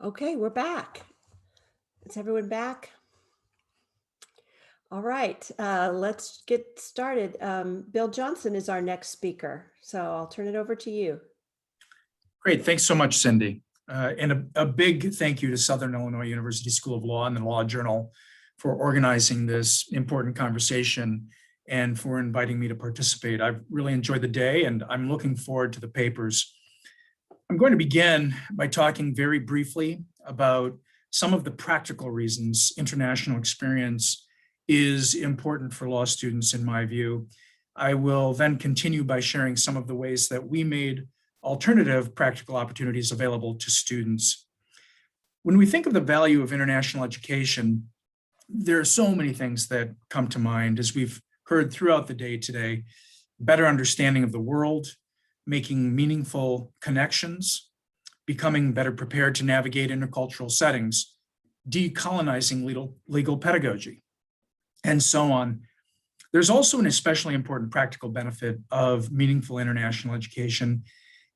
Okay, we're back. Is everyone back? All right, let's get started. Bill Johnson is our next speaker, so I'll turn it over to you. Great, thanks so much, Cindy. And a big thank you to Southern Illinois University School of Law and the Law Journal for organizing this important conversation and for inviting me to participate. I've really enjoyed the day and I'm looking forward to the papers. I'm going to begin by talking very briefly about some of the practical reasons international experience is important for law students, in my view. I will then continue by sharing some of the ways that we made alternative practical opportunities available to students. When we think of the value of international education, there are so many things that come to mind, as we've heard throughout the day today: better understanding of the world, making meaningful connections, becoming better prepared to navigate intercultural settings, decolonizing legal pedagogy, and so on. There's also an especially important practical benefit of meaningful international education,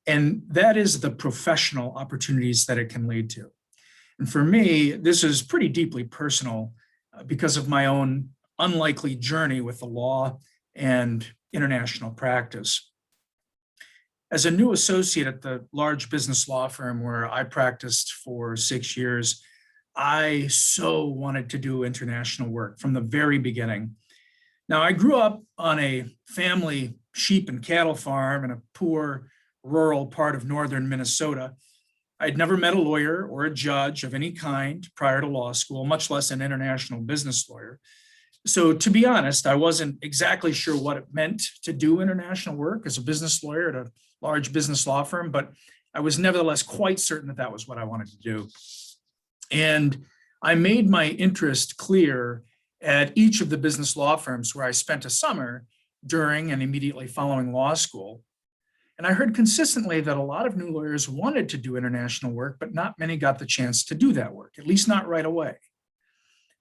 and that is the professional opportunities that it can lead to. And for me, this is pretty deeply personal because of my own unlikely journey with the law and international practice. As a new associate at the large business law firm where I practiced for 6 years, I so wanted to do international work from the very beginning. Now, I grew up on a family sheep and cattle farm in a poor rural part of northern Minnesota. I'd never met a lawyer or a judge of any kind prior to law school, much less an international business lawyer. So to be honest, I wasn't exactly sure what it meant to do international work as a business lawyer at a large business law firm, but I was nevertheless quite certain that that was what I wanted to do. And I made my interest clear at each of the business law firms where I spent a summer during and immediately following law school. And I heard consistently that a lot of new lawyers wanted to do international work, but not many got the chance to do that work, at least not right away.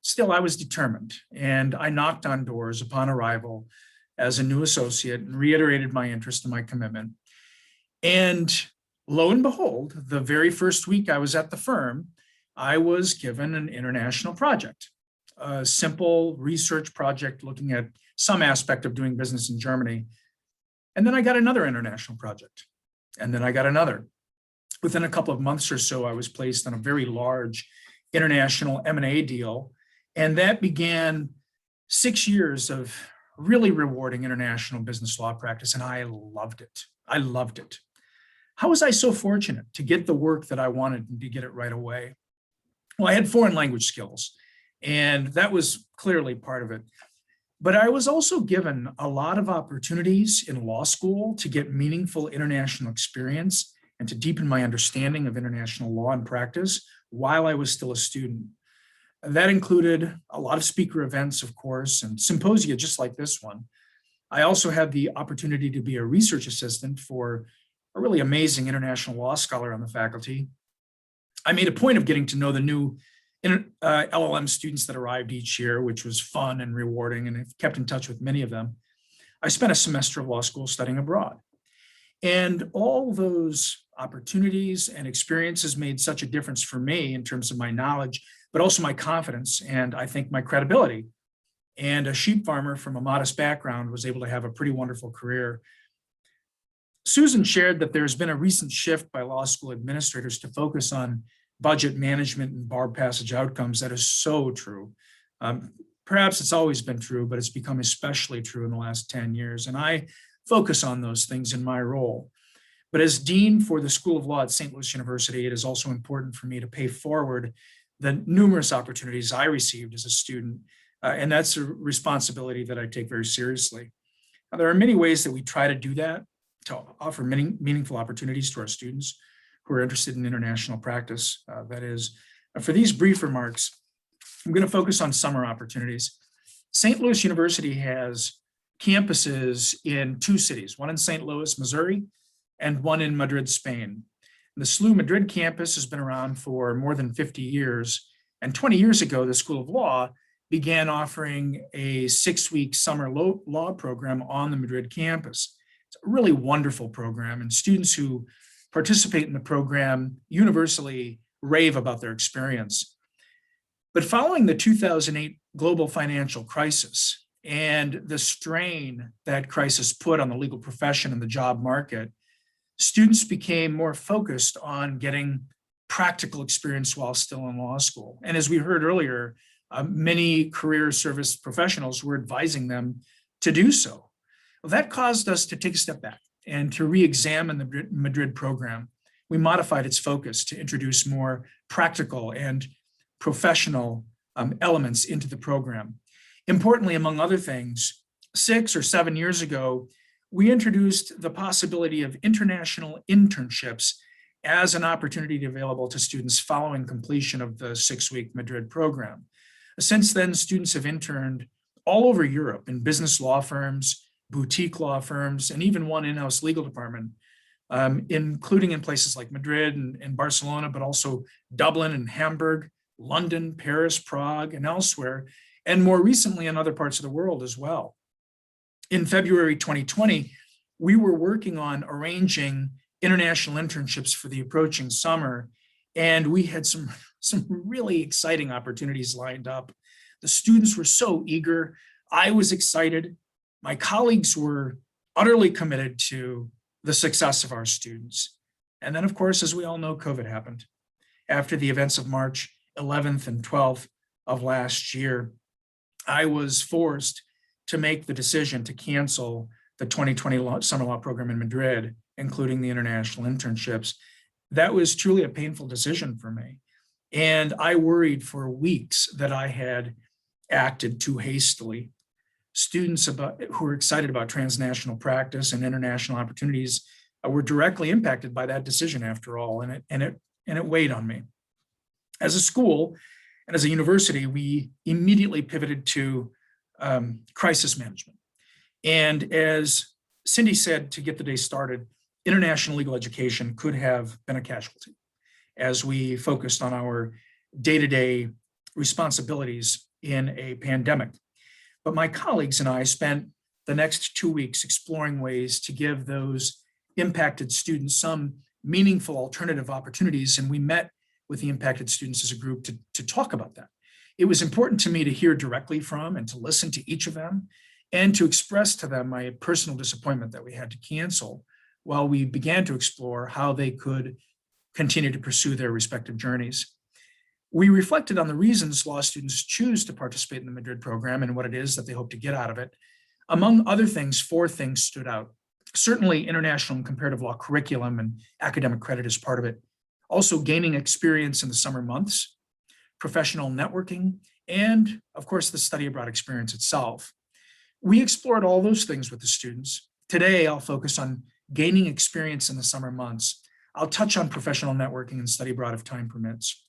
Still, I was determined, and I knocked on doors upon arrival as a new associate and reiterated my interest and my commitment. And lo and behold, the very first week I was at the firm, I was given an international project, a simple research project looking at some aspect of doing business in Germany. And then I got another international project, and then I got another. Within a couple of months or so, I was placed on a very large international M&A deal, and that began 6 years of really rewarding international business law practice, and I loved it. I loved it. How was I so fortunate to get the work that I wanted and to get it right away? Well, I had foreign language skills, and that was clearly part of it. But I was also given a lot of opportunities in law school to get meaningful international experience and to deepen my understanding of international law and practice while I was still a student. And that included a lot of speaker events, of course, and symposia just like this one. I also had the opportunity to be a research assistant for a really amazing international law scholar on the faculty. I made a point of getting to know the new LLM students that arrived each year, which was fun and rewarding, and I've kept in touch with many of them. I spent a semester of law school studying abroad. And all those opportunities and experiences made such a difference for me in terms of my knowledge, but also my confidence, and I think my credibility. And a sheep farmer from a modest background was able to have a pretty wonderful career. Susan shared that there's been a recent shift by law school administrators to focus on budget management and bar passage outcomes. That is so true. Perhaps it's always been true, but it's become especially true in the last 10 years. And I focus on those things in my role. But as Dean for the School of Law at St. Louis University, it is also important for me to pay forward the numerous opportunities I received as a student. And that's a responsibility that I take very seriously. Now, there are many ways that we try to do that, to offer meaningful opportunities to our students who are interested in international practice. That is, for these brief remarks, I'm going to focus on summer opportunities. St. Louis University has campuses in 2 cities, one in St. Louis, Missouri, and one in Madrid, Spain. The SLU Madrid campus has been around for more than 50 years. And 20 years ago, the School of Law began offering a 6-week summer law program on the Madrid campus. It's a really wonderful program, and students who participate in the program universally rave about their experience. But following the 2008 global financial crisis and the strain that crisis put on the legal profession and the job market, students became more focused on getting practical experience while still in law school. And as we heard earlier, many career service professionals were advising them to do so. Well, that caused us to take a step back and to re-examine the Madrid program. We modified its focus to introduce more practical and professional elements into the program. Importantly, among other things, 6 or 7 years ago, we introduced the possibility of international internships as an opportunity available to students following completion of the 6-week Madrid program. Since then, students have interned all over Europe in business law firms, boutique law firms, and even one in-house legal department, including in places like Madrid and Barcelona, but also Dublin and Hamburg, London, Paris, Prague, and elsewhere, and more recently in other parts of the world as well. In February 2020, we were working on arranging international internships for the approaching summer, and we had some really exciting opportunities lined up. The students were so eager. I was excited. My colleagues were utterly committed to the success of our students. And then, of course, as we all know, COVID happened. After the events of March 11th and 12th of last year, I was forced to make the decision to cancel the 2020 summer law program in Madrid, including the international internships. That was truly a painful decision for me. And I worried for weeks that I had acted too hastily. Students who were excited about transnational practice and international opportunities were directly impacted by that decision, after all, and it weighed on me. As a school and as a university, we immediately pivoted to crisis management. And as Cindy said, to get the day started, international legal education could have been a casualty as we focused on our day-to-day responsibilities in a pandemic. But my colleagues and I spent the next 2 weeks exploring ways to give those impacted students some meaningful alternative opportunities, and we met with the impacted students as a group to talk about that. It was important to me to hear directly from and to listen to each of them and to express to them my personal disappointment that we had to cancel while we began to explore how they could continue to pursue their respective journeys. We reflected on the reasons law students choose to participate in the Madrid program and what it is that they hope to get out of it. Among other things, 4 things stood out. Certainly, international and comparative law curriculum and academic credit is part of it. Also, gaining experience in the summer months, professional networking, and of course, the study abroad experience itself. We explored all those things with the students. Today, I'll focus on gaining experience in the summer months. I'll touch on professional networking and study abroad if time permits.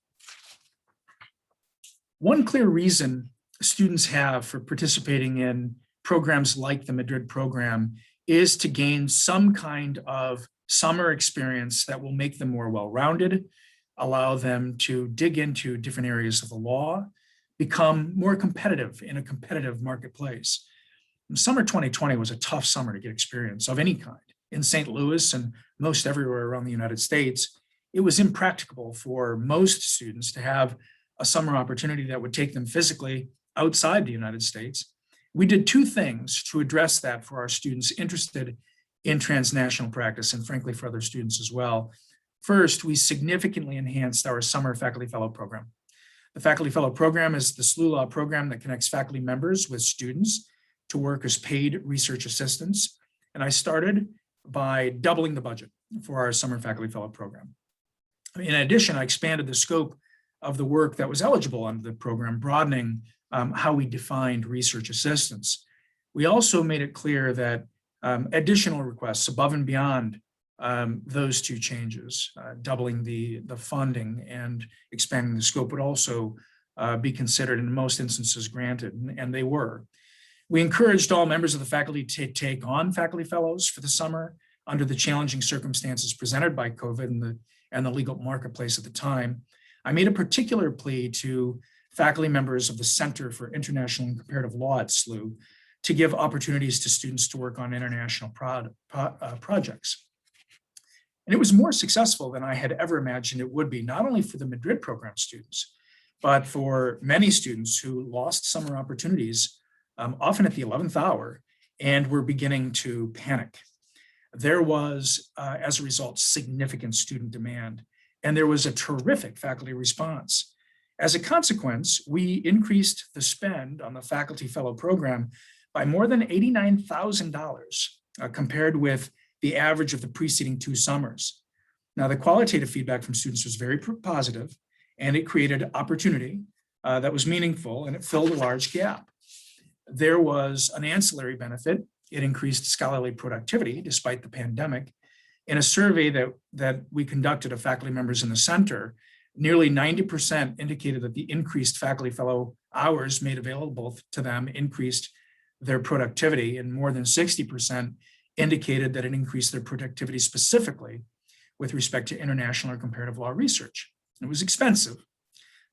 One clear reason students have for participating in programs like the Madrid program is to gain some kind of summer experience that will make them more well-rounded, allow them to dig into different areas of the law, become more competitive in a competitive marketplace. Summer 2020 was a tough summer to get experience of any kind. In St. Louis and most everywhere around the United States, it was impracticable for most students to have a summer opportunity that would take them physically outside the United States. We did 2 things to address that for our students interested in transnational practice and frankly for other students as well. First, we significantly enhanced our summer faculty fellow program. The faculty fellow program is the SLU Law program that connects faculty members with students to work as paid research assistants. And I started by doubling the budget for our summer faculty fellow program. In addition, I expanded the scope of the work that was eligible under the program, broadening how we defined research assistants. We also made it clear that additional requests above and beyond those 2 changes, doubling the funding and expanding the scope, would also be considered, in most instances granted, and they were. We encouraged all members of the faculty to take on faculty fellows for the summer under the challenging circumstances presented by COVID and the legal marketplace at the time. I made a particular plea to faculty members of the Center for International and Comparative Law at SLU to give opportunities to students to work on international projects. And it was more successful than I had ever imagined it would be, not only for the Madrid program students, but for many students who lost summer opportunities, often at the 11th hour, and were beginning to panic. There was, as a result, significant student demand, and there was a terrific faculty response. As a consequence, we increased the spend on the Faculty Fellow program by more than $89,000 compared with the average of the preceding 2 summers. Now, the qualitative feedback from students was very positive, and it created opportunity that was meaningful, and it filled a large gap. There was an ancillary benefit. It increased scholarly productivity despite the pandemic. In a survey that we conducted of faculty members in the center, nearly 90% indicated that the increased faculty fellow hours made available to them increased their productivity, and more than 60% indicated that it increased their productivity specifically with respect to international or comparative law research. It was expensive.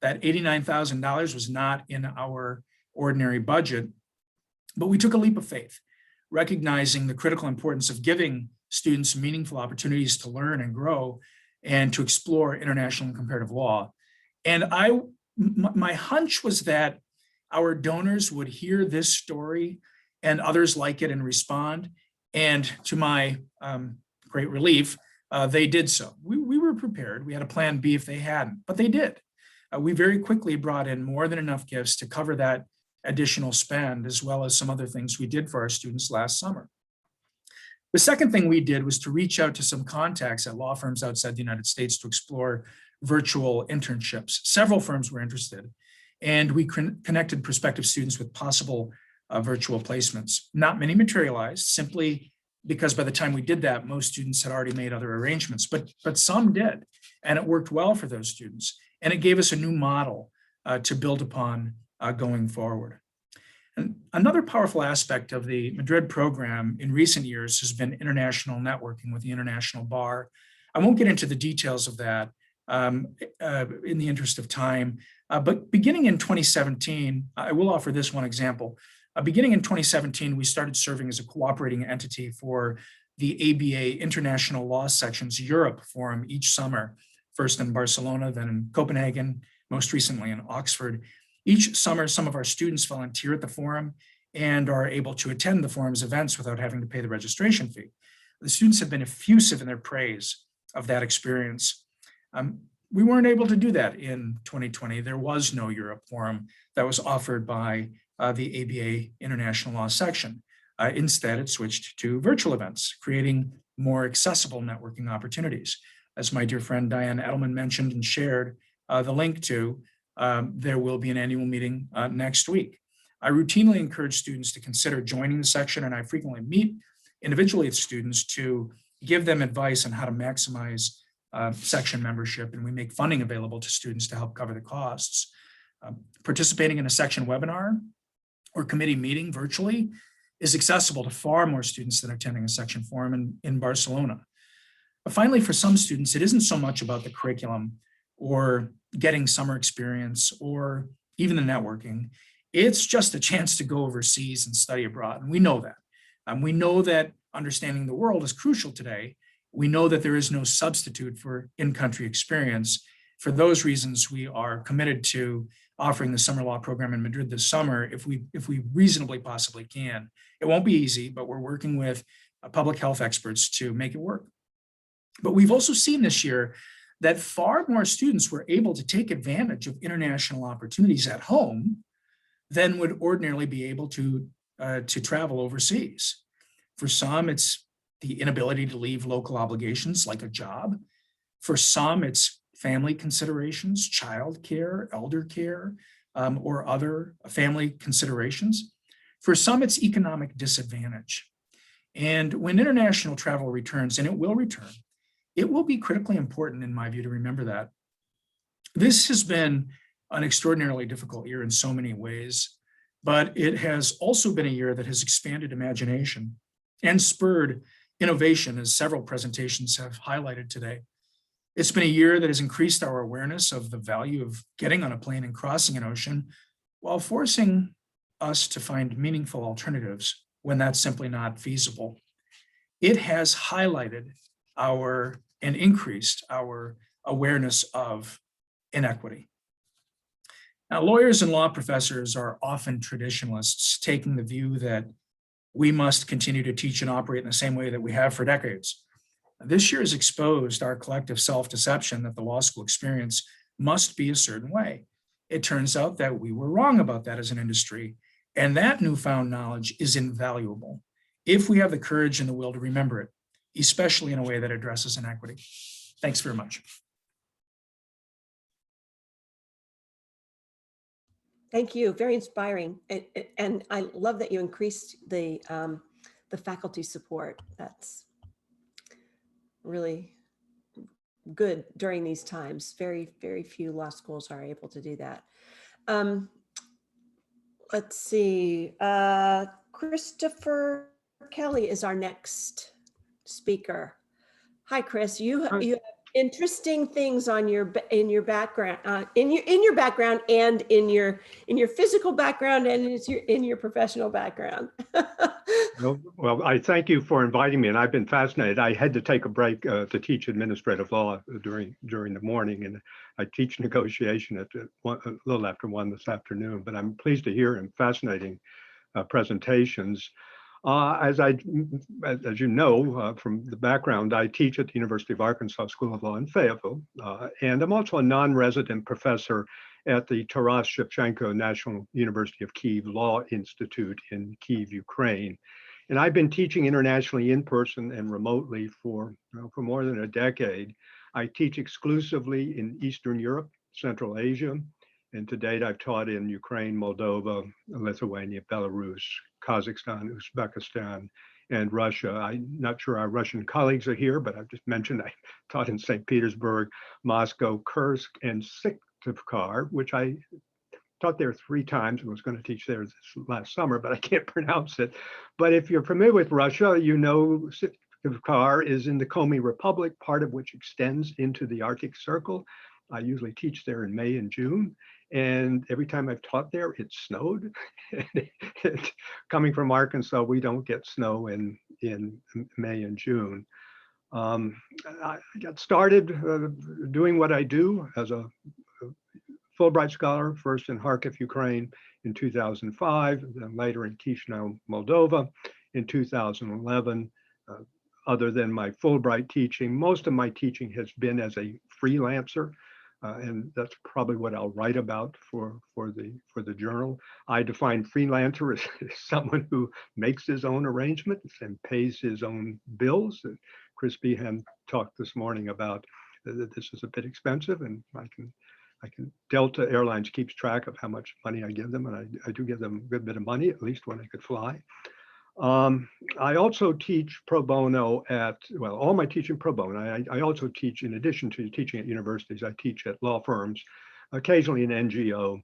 That $89,000 was not in our ordinary budget, but we took a leap of faith, recognizing the critical importance of giving students meaningful opportunities to learn and grow and to explore international and comparative law. And my hunch was that our donors would hear this story and others like it and respond. And to my great relief, they did so. We were prepared. We had a plan B if they hadn't, but they did. We very quickly brought in more than enough gifts to cover that additional spend, as well as some other things we did for our students last summer. The second thing we did was to reach out to some contacts at law firms outside the United States to explore virtual internships. Several firms were interested, and we connected prospective students with possible virtual placements. Not many materialized, simply because by the time we did that, most students had already made other arrangements, but some did, and it worked well for those students. And it gave us a new model to build upon going forward. And another powerful aspect of the Madrid program in recent years has been international networking with the International Bar. I won't get into the details of that in the interest of time, but beginning in 2017, I will offer this one example. Beginning in 2017, we started serving as a cooperating entity for the ABA International Law Section's Europe Forum each summer, first in Barcelona, then in Copenhagen, most recently in Oxford. Each summer, some of our students volunteer at the forum and are able to attend the forum's events without having to pay the registration fee. The students have been effusive in their praise of that experience. We weren't able to do that in 2020. There was no Europe Forum that was offered by the ABA International Law Section. Instead, it switched to virtual events, creating more accessible networking opportunities. As my dear friend Diane Edelman mentioned and shared the link to, there will be an annual meeting next week. I routinely encourage students to consider joining the section, and I frequently meet individually with students to give them advice on how to maximize section membership, and we make funding available to students to help cover the costs. Participating in a section webinar or committee meeting virtually is accessible to far more students than attending a section forum in Barcelona. But finally, for some students, it isn't so much about the curriculum or getting summer experience or even the networking. It's just a chance to go overseas and study abroad, and we know that. We know that understanding the world is crucial today. We know that there is no substitute for in-country experience. For those reasons, we are committed to offering the summer law program in Madrid this summer if we reasonably possibly can. It won't be easy, but we're working with public health experts to make it work. But we've also seen this year that far more students were able to take advantage of international opportunities at home than would ordinarily be able to travel overseas. For some, it's the inability to leave local obligations like a job. For some, it's family considerations, childcare, elder care, or other family considerations. For some, it's economic disadvantage. And when international travel returns, and it will return, it will be critically important, in my view, to remember that. This has been an extraordinarily difficult year in so many ways, but it has also been a year that has expanded imagination and spurred innovation, as several presentations have highlighted today. It's been a year that has increased our awareness of the value of getting on a plane and crossing an ocean while forcing us to find meaningful alternatives when that's simply not feasible. It has highlighted our and increased our awareness of inequity. Now, lawyers and law professors are often traditionalists, taking the view that we must continue to teach and operate in the same way that we have for decades. This year has exposed our collective self-deception that the law school experience must be a certain way. It turns out that we were wrong about that as an industry, and that newfound knowledge is invaluable if we have the courage and the will to remember it, especially in a way that addresses inequity. Thanks very much. Thank you. Very inspiring. And I love that you increased the faculty support. That's really good during these times. Very, very few law schools are able to do that. Let's see. Christopher Kelley is our next speaker. Hi, Chris. You have interesting things on your background, in your background, and in your physical background, and in your professional background. Well, I thank you for inviting me, and I've been fascinated. I had to take a break to teach administrative law during the morning, and I teach negotiation at a little after 1 this afternoon. But I'm pleased to hear and fascinating presentations. As you know from the background, I teach at the University of Arkansas School of Law in Fayetteville, and I'm also a non-resident professor at the Taras Shevchenko National University of Kyiv Law Institute in Kyiv, Ukraine. And I've been teaching internationally in person and remotely for more than a decade. I teach exclusively in Eastern Europe, Central Asia, and to date I've taught in Ukraine, Moldova, Lithuania, Belarus, Kazakhstan, Uzbekistan, and Russia. I'm not sure our Russian colleagues are here, but I've just mentioned I taught in St. Petersburg, Moscow, Kursk, and Syktyvkar, which I taught there 3 times and was going to teach there this last summer, but I can't pronounce it. But if you're familiar with Russia, you know Syktyvkar is in the Komi Republic, part of which extends into the Arctic Circle. I usually teach there in May and June, and every time I've taught there, it snowed. Coming from Arkansas, we don't get snow in May and June. I got started doing what I do as a Fulbright scholar, first in Kharkiv, Ukraine in 2005, then later in Chisinau, Moldova in 2011. Other than my Fulbright teaching, most of my teaching has been as a freelancer, and that's probably what I'll write about for the journal. I define freelancer as someone who makes his own arrangements and pays his own bills. And Chris Behan talked this morning about that this is a bit expensive, and I can Delta Airlines keeps track of how much money I give them, and I do give them a good bit of money, at least when I could fly. I also teach pro bono at, well, all my teaching pro bono. I also teach, in addition to teaching at universities, I teach at law firms, occasionally an NGO,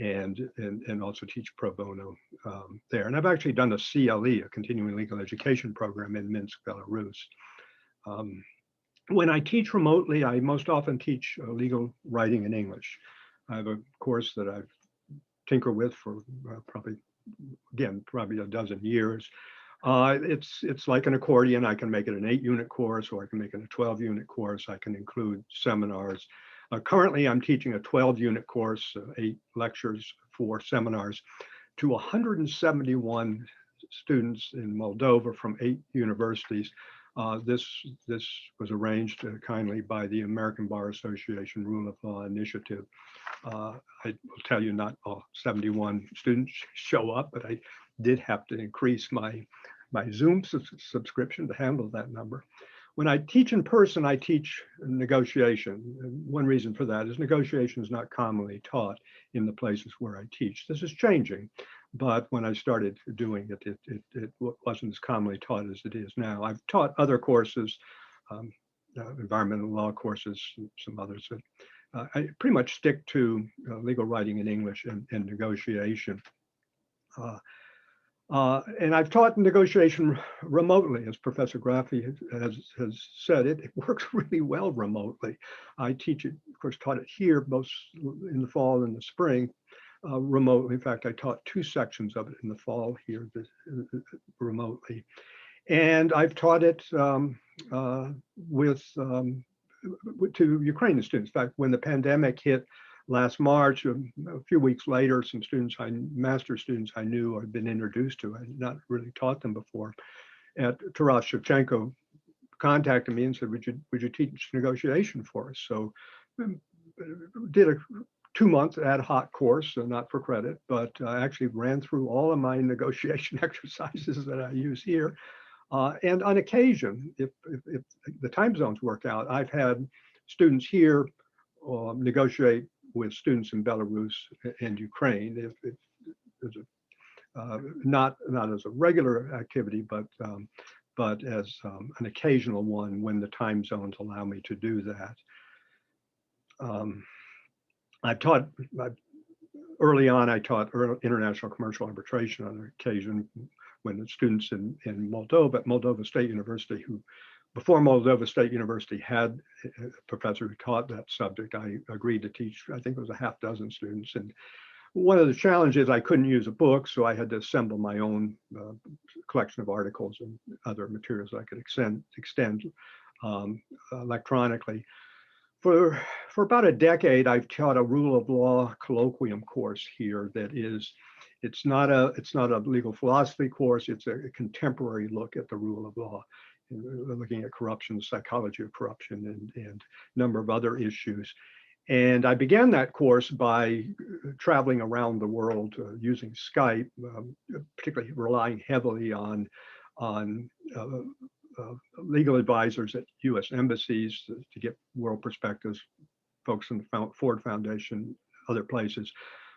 and also teach pro bono there. And I've actually done a CLE, a continuing legal education program in Minsk, Belarus. When I teach remotely, I most often teach legal writing in English. I have a course that I've tinkered with for probably a dozen years. It's like an accordion. I can make it an 8-unit course, or I can make it a 12-unit course. I can include seminars. Currently, I'm teaching a 12-unit course, 8 lectures, 4 seminars, to 171 students in Moldova from 8 universities. This was arranged kindly by the American Bar Association Rule of Law Initiative. I will tell you, not all 71 students show up, but I did have to increase my Zoom subscription to handle that number. When I teach in person, I teach negotiation. One reason for that is negotiation is not commonly taught in the places where I teach. This is changing, but when I started doing it, it wasn't as commonly taught as it is now. I've taught other courses, environmental law courses, some others. I pretty much stick to legal writing in English and negotiation. And I've taught negotiation remotely, as Professor Graffy has said. It works really well remotely. I teach it, of course, taught it here, both in the fall and the spring, remotely. In fact, I taught 2 sections of it in the fall here remotely. And I've taught it to Ukrainian students. In fact, when the pandemic hit last March, a few weeks later, some students, master's students I knew I'd been introduced to, I had not really taught them before, at Taras Shevchenko contacted me and said, would you teach negotiation for us? So did a 2-month ad hoc course, not for credit, but I actually ran through all of my negotiation exercises that I use here. And on occasion, if the time zones work out, I've had students here negotiate with students in Belarus and Ukraine. If there's not as a regular activity, but as an occasional one when the time zones allow me to do that. Early on, I taught international commercial arbitration on occasion when the students in Moldova State University, before Moldova State University had a professor who taught that subject, I agreed to teach, I think it was a half dozen students. And one of the challenges, I couldn't use a book, so I had to assemble my own collection of articles and other materials I could extend electronically. For about a decade, I've taught a rule of law colloquium course here that is, it's not a legal philosophy course, it's a contemporary look at the rule of law, looking at corruption, psychology of corruption, and a number of other issues. And I began that course by traveling around the world using Skype, particularly relying heavily on legal advisors at U.S. embassies to get world perspectives, folks in the Ford Foundation, other places.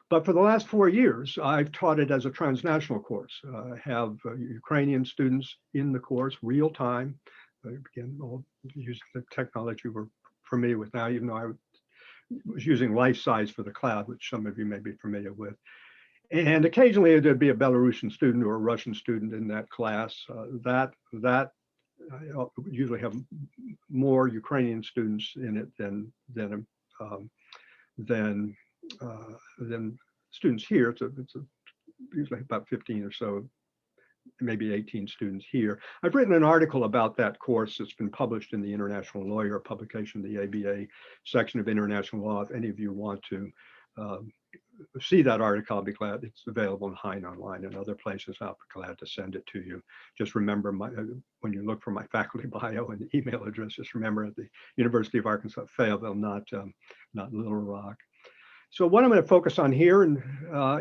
But for the last 4 years, I've taught it as a transnational course. I have Ukrainian students in the course, real time, again, all using the technology we're familiar with now, even though I was using life size for the cloud, which some of you may be familiar with. And occasionally there'd be a Belarusian student or a Russian student in that class. I usually have more Ukrainian students in it than students here. It's usually about 15 or so, maybe 18 students here. I've written an article about that course that's been published in the International Lawyer, a publication, the ABA section of International Law. If any of you want to see that article, I'll be glad. It's available in Hein Online and other places. I'll be glad to send it to you. Just remember, when you look for my faculty bio and email address, just remember at the University of Arkansas, Fayetteville, not Little Rock. So what I'm going to focus on here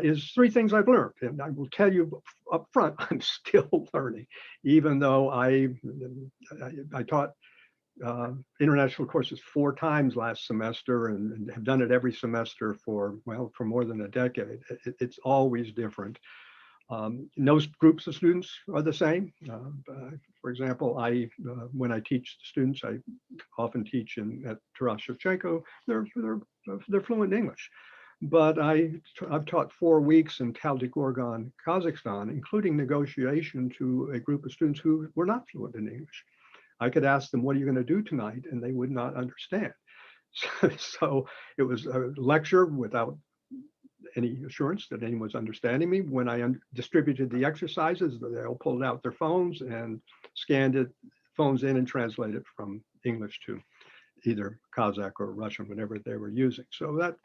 is 3 things I've learned. And I will tell you up front, I'm still learning, even though I taught international courses 4 times last semester and have done it every semester for more than a decade. It's always different. No groups of students are the same. For example, when I teach students, I often teach at Taras Shevchenko. They're fluent in English, but I've taught 4 weeks in Taldykorgan, Kazakhstan, including negotiation, to a group of students who were not fluent in English. I could ask them, what are you going to do tonight? And they would not understand. So it was a lecture without any assurance that anyone was understanding me. When I distributed the exercises, they all pulled out their phones and scanned it, phones in, and translated from English to either Kazakh or Russian, whatever they were using. So that,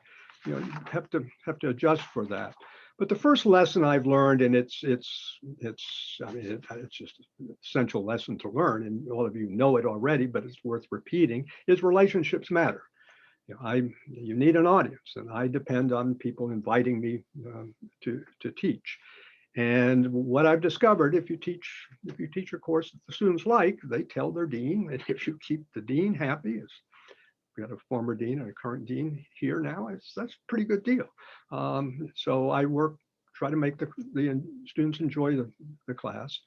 you have to adjust for that. But the first lesson I've learned, and it's just an essential lesson to learn, and all of you know it already, but it's worth repeating, is relationships matter. You need an audience, and I depend on people inviting me to teach. And what I've discovered, if you teach a course that the students like, they tell their dean, and if you keep the dean happy, we got a former dean and a current dean here now, that's a pretty good deal. So I try to make the students enjoy the class.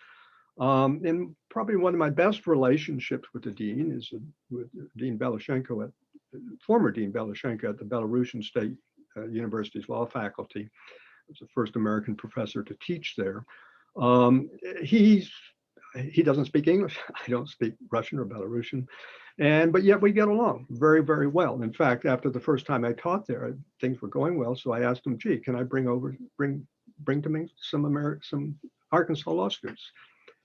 And probably one of my best relationships with the dean is with Dean Belashenko, former Dean Belashenko at the Belarusian State University's law faculty. I was the first American professor to teach there. He doesn't speak English. I don't speak Russian or Belarusian. But yet we get along very, very well. In fact, after the first time I taught there, things were going well. So I asked him, gee, can I bring to me some Arkansas law students?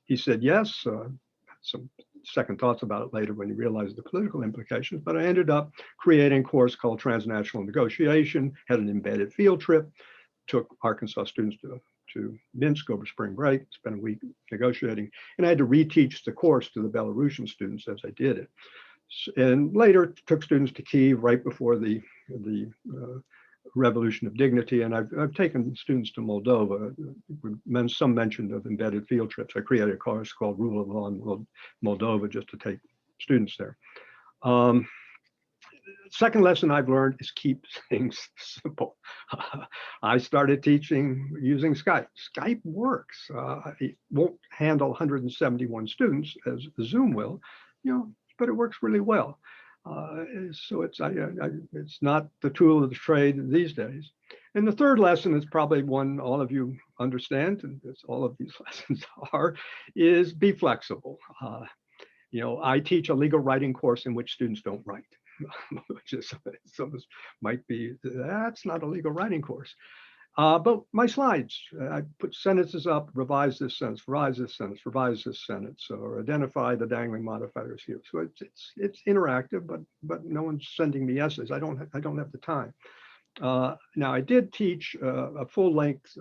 he said yes. Some second thoughts about it later when he realized the political implications, but I ended up creating a course called Transnational Negotiation, had an embedded field trip, took Arkansas students to Minsk over spring break, spent a week negotiating, and I had to reteach the course to the Belarusian students as I did it. And later took students to Kyiv right before the Revolution of Dignity, and I've taken students to Moldova. Some mentioned of embedded field trips. I created a course called Rule of Law in Moldova just to take students there. Second lesson I've learned is keep things simple. I started teaching using Skype. Skype works. It won't handle 171 students as Zoom will, but it works really well. So it's not the tool of the trade these days. And the third lesson is probably one all of you understand, and as all of these lessons are, is be flexible. I teach a legal writing course in which students don't write, which is some might be, that's not a legal writing course. But my slides, I put sentences up, revise this sentence, revise this sentence, revise this sentence, or identify the dangling modifiers here. So it's interactive, but no one's sending me essays. I don't have the time. Now I did teach a full-length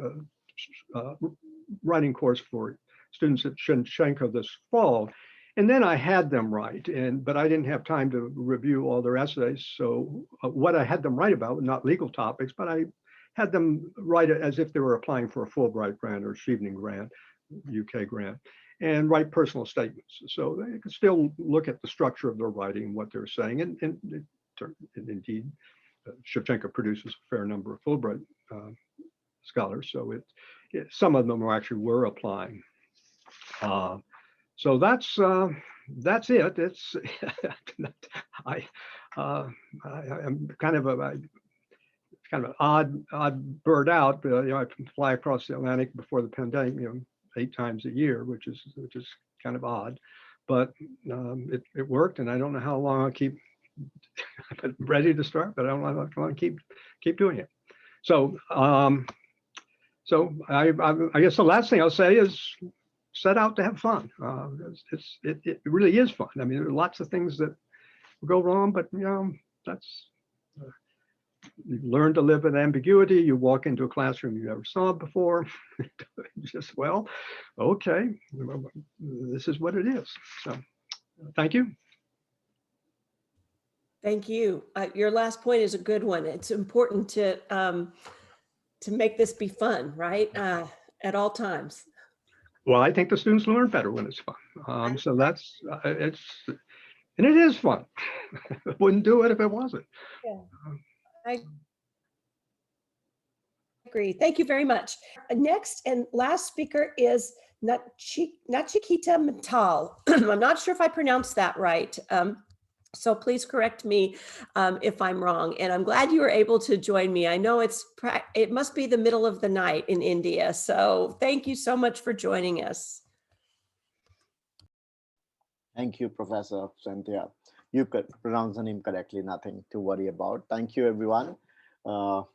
writing course for students at Shinchenko this fall, and then I had them write, but I didn't have time to review all their essays. So what I had them write about, not legal topics, but I had them write it as if they were applying for a Fulbright grant or Chevening grant, UK grant, and write personal statements. So they could still look at the structure of their writing, what they're saying, and indeed, Shevchenko produces a fair number of Fulbright scholars. So some of them were applying. So that's it. It's I'm kind of an odd bird out, but I can fly across the Atlantic before the pandemic, 8 times a year, which is kind of odd, but it worked, and I don't know how long I'll keep. I'm ready to start, but I don't know how long I'll keep doing it. So I guess the last thing I'll say is set out to have fun. It really is fun. I mean, there are lots of things that go wrong, but that's. You learn to live with ambiguity. You walk into a classroom you never saw before. Just, well, okay, this is what it is. So thank you. Thank you. Your last point is a good one. It's important to make this be fun, right? At all times. Well, I think the students learn better when it's fun. So that's, and it is fun. I wouldn't do it if it wasn't. Yeah. I agree. Thank you very much. Next and last speaker is Nachiketa Mittal. I'm not sure if I pronounced that right. So please correct me if I'm wrong. And I'm glad you were able to join me. I know it must be the middle of the night in India. So thank you so much for joining us. Thank you, Professor Cynthia. You could pronounce the name correctly, nothing to worry about. Thank you, everyone. I'm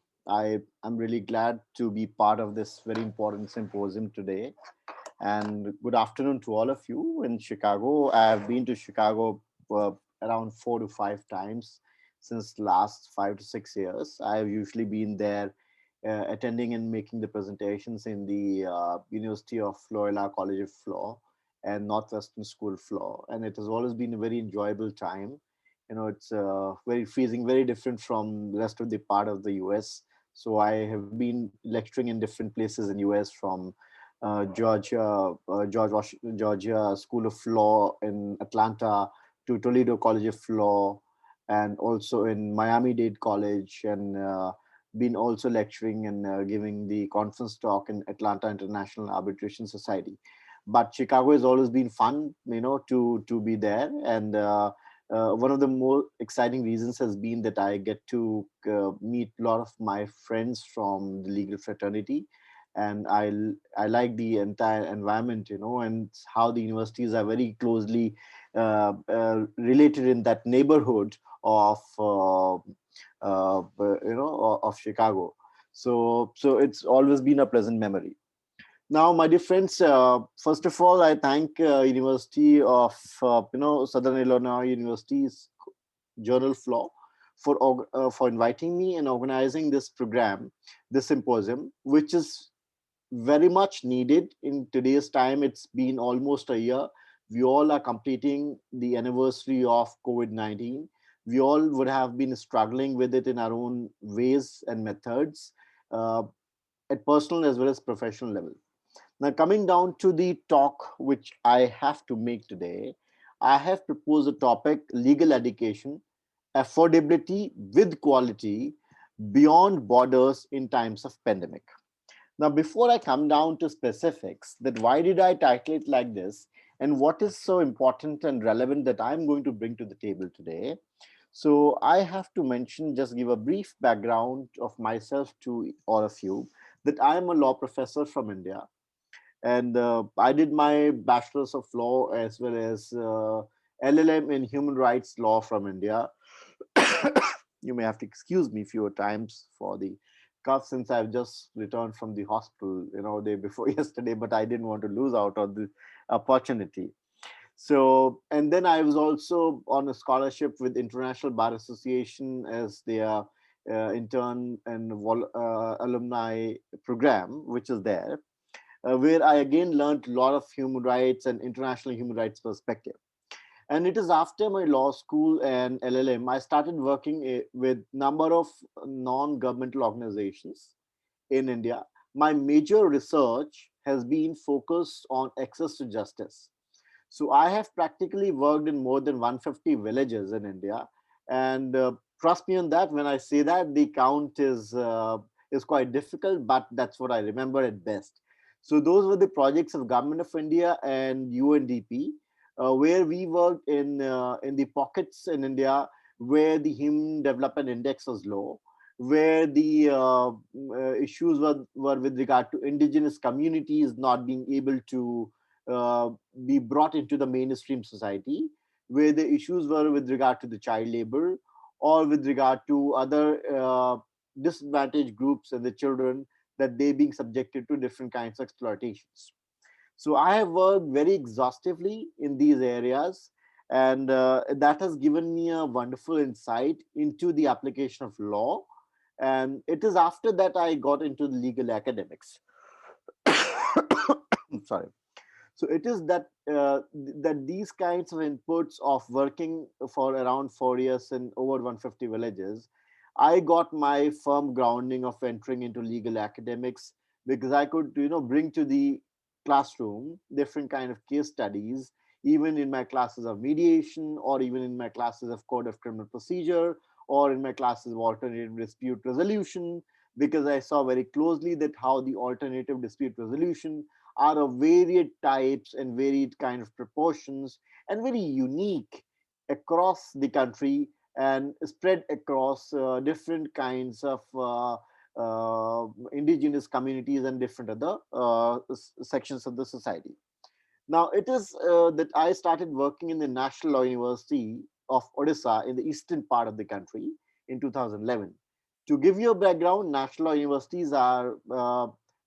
really glad to be part of this very important symposium today. And good afternoon to all of you in Chicago. I have been to Chicago around 4 to 5 times since last 5 to 6 years. I've usually been there attending and making the presentations in the University of Florida College of Law and Northwestern School of Law. And it has always been a very enjoyable time. It's very freezing, very different from the rest of the part of the US. So I have been lecturing in different places in US, from Georgia School of Law in Atlanta to Toledo College of Law, and also in Miami-Dade College, and been also lecturing and giving the conference talk in Atlanta International Arbitration Society. But Chicago has always been fun, to be there. And one of the more exciting reasons has been that I get to meet a lot of my friends from the legal fraternity. And I like the entire environment, and how the universities are very closely related in that neighborhood of Chicago. So it's always been a pleasant memory. Now, my dear friends, first of all, I thank University of Southern Illinois University's Journal of Law for inviting me and organizing this program, this symposium, which is very much needed in today's time. It's been almost a year. We all are completing the anniversary of COVID-19. We all would have been struggling with it in our own ways and methods, uh, at personal as well as professional level. Now, coming down to the talk which I have to make today, I have proposed a topic: legal education, affordability with quality beyond borders in times of pandemic. Now, before I come down to specifics, that why did I title it like this, and what is so important and relevant that I'm going to bring to the table today. So I have to mention, just give a brief background of myself to all of you, that I am a law professor from India. And I did my bachelor's of law as well as LLM in human rights law from India. You may have to excuse me a few times for the cough, since I've just returned from the hospital, day before yesterday, but I didn't want to lose out on the opportunity. So, and then I was also on a scholarship with International Bar Association as their intern and alumni program, which is there, where I again learned a lot of human rights and international human rights perspective. And it is after my law school and LLM, I started working with number of non-governmental organizations in India. My major research has been focused on access to justice. So I have practically worked in more than 150 villages in India. And trust me on that, when I say that, the count is quite difficult, but that's what I remember at best. So those were the projects of Government of India and UNDP, where we worked in the pockets in India where the Human Development Index was low, where the issues were with regard to indigenous communities not being able to be brought into the mainstream society, where the issues were with regard to the child labor or with regard to other disadvantaged groups and the children, that they being subjected to different kinds of exploitations. So I have worked very exhaustively in these areas, and that has given me a wonderful insight into the application of law. And it is after that I got into the legal academics. Sorry. So it is that that these kinds of inputs of working for around 4 years in over 150 villages, I got my firm grounding of entering into legal academics, because I could bring to the classroom different kind of case studies, even in my classes of mediation, or even in my classes of code of criminal procedure, or in my classes of alternative dispute resolution, because I saw very closely that how the alternative dispute resolution are of varied types and varied kind of proportions, and very unique across the country and spread across different kinds of indigenous communities and different other sections of the society. Now, it is that I started working in the National Law University of Odisha in the eastern part of the country in 2011. To give you a background, National Law Universities are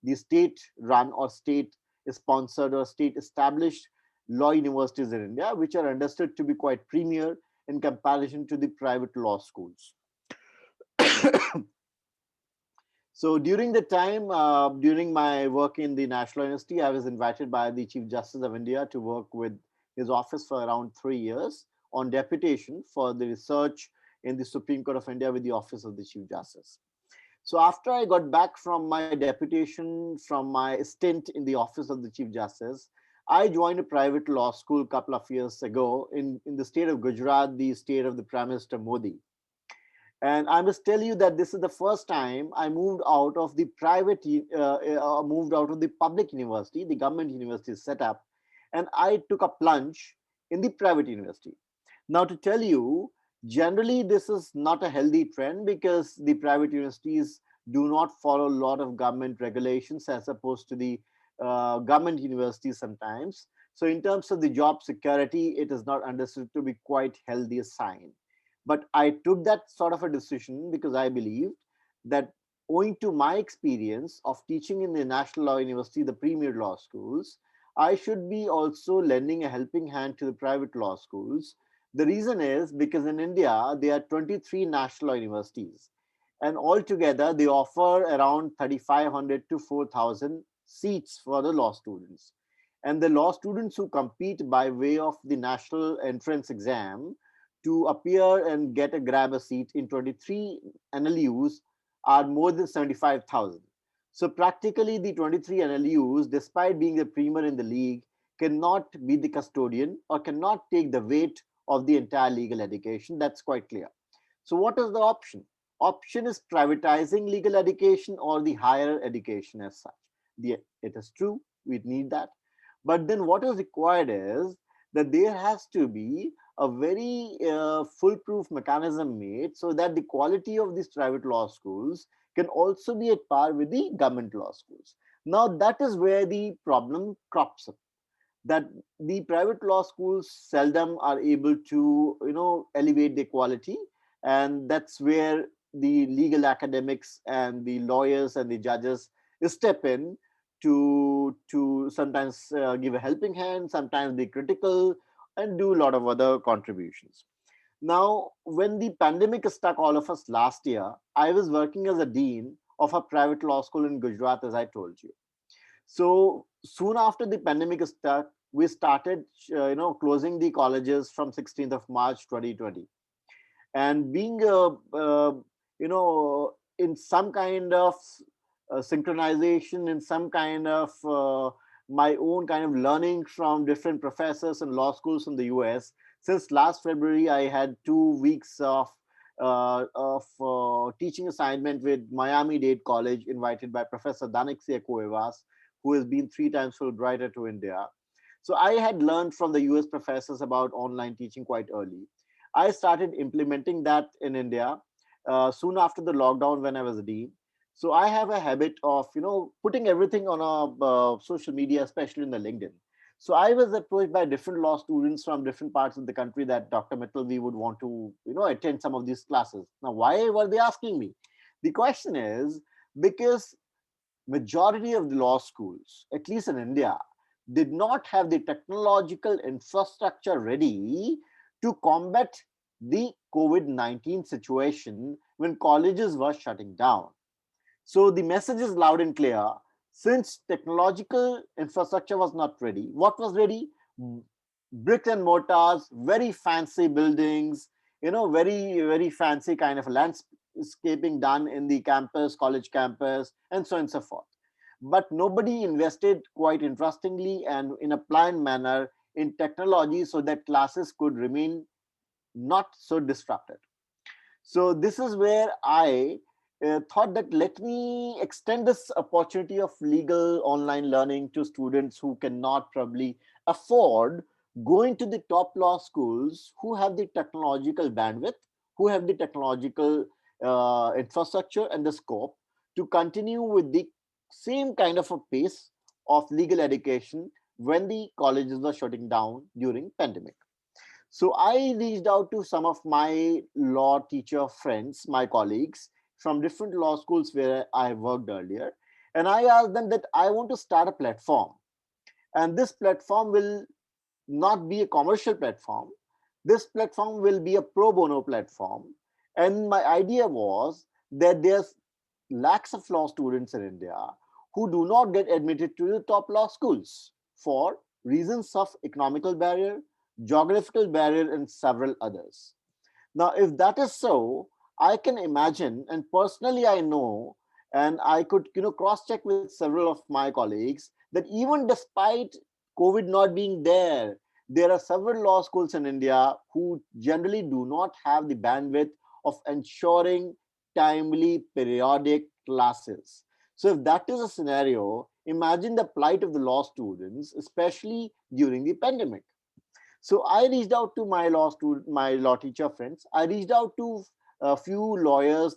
the state-run or state-sponsored or state-established law universities in India, which are understood to be quite premier in comparison to the private law schools. So during the time, during my work in the National University, I was invited by the Chief Justice of India to work with his office for around 3 years on deputation for the research in the Supreme Court of India with the Office of the Chief Justice. So after I got back from my deputation, from my stint in the Office of the Chief Justice, I joined a private law school a couple of years ago in the state of Gujarat, the state of the Prime Minister Modi. And I must tell you that this is the first time I moved out of the moved out of the public university, the government university set up, and I took a plunge in the private university. Now, to tell you, generally, this is not a healthy trend, because the private universities do not follow a lot of government regulations as opposed to the government universities sometimes. So in terms of the job security, it is not understood to be quite healthy a sign. But I took that sort of a decision because I believed that owing to my experience of teaching in the National Law University, the premier law schools, I should be also lending a helping hand to the private law schools. The reason is because in India, there are 23 national law universities, and altogether they offer around 3,500 to 4,000 seats for the law students. And the law students who compete by way of the national entrance exam to appear and grab a seat in 23 NLUs are more than 75,000. So practically the 23 NLUs, despite being the premier in the league, cannot be the custodian or cannot take the weight of the entire legal education. That's quite clear. So what is the option? Option is privatizing legal education or the higher education as such. It is true, we need that. But then what is required is that there has to be a very foolproof mechanism made so that the quality of these private law schools can also be at par with the government law schools. Now that is where the problem crops up, that the private law schools seldom are able to elevate the quality, and that's where the legal academics and the lawyers and the judges step in to sometimes give a helping hand, sometimes be critical, and do a lot of other contributions. Now, when the pandemic struck all of us last year, I was working as a dean of a private law school in Gujarat, as I told you. So soon after the pandemic struck, we started, closing the colleges from 16th of March 2020, and being, in some kind of synchronization, in some kind of my own kind of learning from different professors and law schools in the US. Since last February, I had 2 weeks of teaching assignment with Miami-Dade College, invited by Professor Danixia Cuevas, who has been 3 times Fulbrighter to India. So I had learned from the US professors about online teaching quite early. I started implementing that in India soon after the lockdown when I was a dean. So I have a habit of, putting everything on a social media, especially in the LinkedIn. So I was approached by different law students from different parts of the country that Dr. Mittal, we would want to, attend some of these classes. Now, why were they asking me? The question is because majority of the law schools, at least in India, did not have the technological infrastructure ready to combat the COVID-19 situation when colleges were shutting down. So the message is loud and clear. Since technological infrastructure was not ready, what was ready? Brick and mortars, very fancy buildings, very, very fancy kind of landscaping done in the campus, college campus, and so on and so forth. But nobody invested, quite interestingly and in a planned manner, in technology so that classes could remain not so disrupted. So this is where I thought that let me extend this opportunity of legal online learning to students who cannot probably afford going to the top law schools, who have the technological bandwidth, who have the technological infrastructure and the scope to continue with the same kind of a pace of legal education when the colleges were shutting down during pandemic. So I reached out to some of my law teacher friends, my colleagues from different law schools where I worked earlier. And I asked them that I want to start a platform. And this platform will not be a commercial platform. This platform will be a pro bono platform. And my idea was that there's lakhs of law students in India who do not get admitted to the top law schools for reasons of economical barrier, geographical barrier, and several others. Now, if that is so, I can imagine, and personally I know, and I could cross-check with several of my colleagues, that even despite COVID not being there are several law schools in India who generally do not have the bandwidth of ensuring timely periodic classes. So if that is a scenario, imagine the plight of the law students, especially during the pandemic. So I reached out to my law teacher friends. I reached out to a few lawyers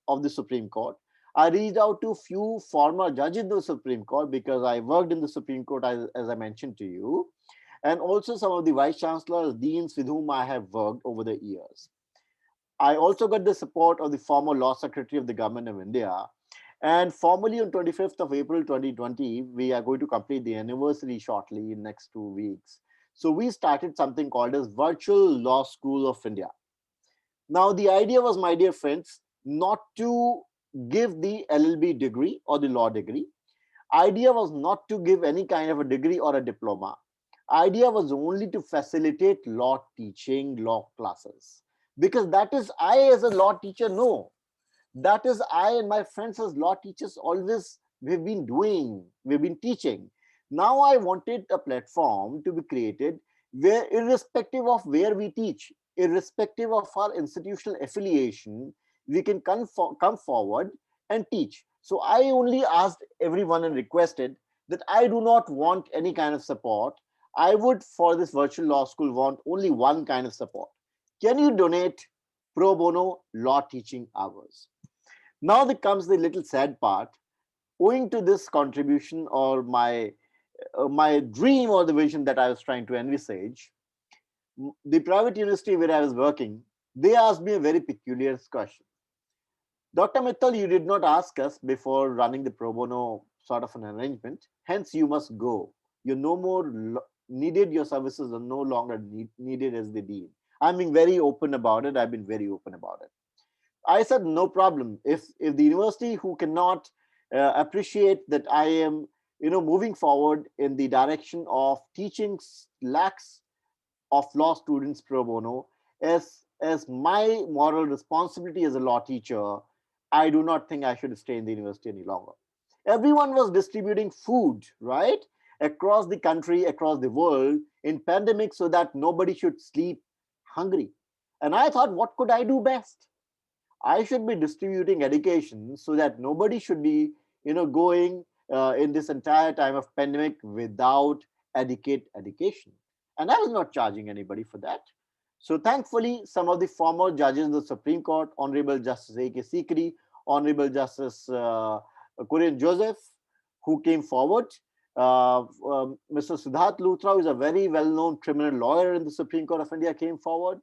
of the Supreme Court. I reached out to a few former judges of the Supreme Court because I worked in the Supreme Court, as I mentioned to you, and also some of the vice chancellors, deans with whom I have worked over the years. I also got the support of the former Law Secretary of the Government of India. And formally on 25th of April 2020, we are going to complete the anniversary shortly in next 2 weeks. So we started something called as Virtual Law School of India. Now, the idea was, my dear friends, not to give the LLB degree or the law degree. Idea was not to give any kind of a degree or a diploma. Idea was only to facilitate law teaching, law classes. Because that is, I as a law teacher know, that is I and my friends as law teachers always we've been doing, we've been teaching. Now I wanted a platform to be created where, irrespective of where we teach, irrespective of our institutional affiliation, we can come forward and teach. So I only asked everyone and requested that I do not want any kind of support. I would, for this virtual law school, want only one kind of support. Can you donate pro bono law teaching hours? Now there comes the little sad part. Owing to this contribution, or my dream or the vision that I was trying to envisage, the private university where I was working, they asked me a very peculiar question. Dr. Mittal, you did not ask us before running the pro bono sort of an arrangement, hence you must go. You're no more needed, your services are no longer needed as the dean. I'm being very open about it. I've been very open about it. I said, no problem. If the university who cannot appreciate that I am, moving forward in the direction of teaching lakhs of law students pro bono as my moral responsibility as a law teacher, I do not think I should stay in the university any longer. Everyone was distributing food, right, across the country, across the world in pandemic, so that nobody should sleep hungry. And I thought, what could I do best? I should be distributing education so that nobody should be, going in this entire time of pandemic without adequate education. And I was not charging anybody for that. So thankfully, some of the former judges of the Supreme Court, Honorable Justice A.K. Sikri, Honorable Justice Kurian Joseph, who came forward, Mr. Siddharth Luthra, who is a very well-known criminal lawyer in the Supreme Court of India, came forward.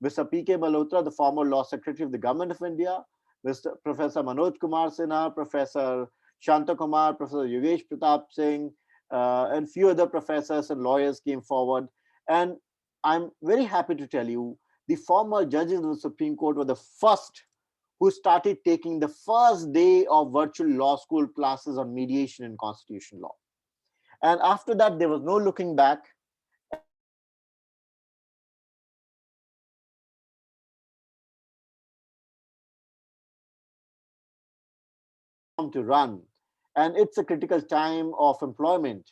Mr. P.K. Malhotra, the former Law Secretary of the Government of India, Mr. Professor Manoj Kumar Sinha, Professor Shanta Kumar, Professor Yogesh Pratap Singh, and few other professors and lawyers came forward. And I'm very happy to tell you, the former judges of the Supreme Court were the first who started taking the first day of virtual law school classes on mediation and constitution law. And after that, there was no looking back. To run, and it's a critical time of employment.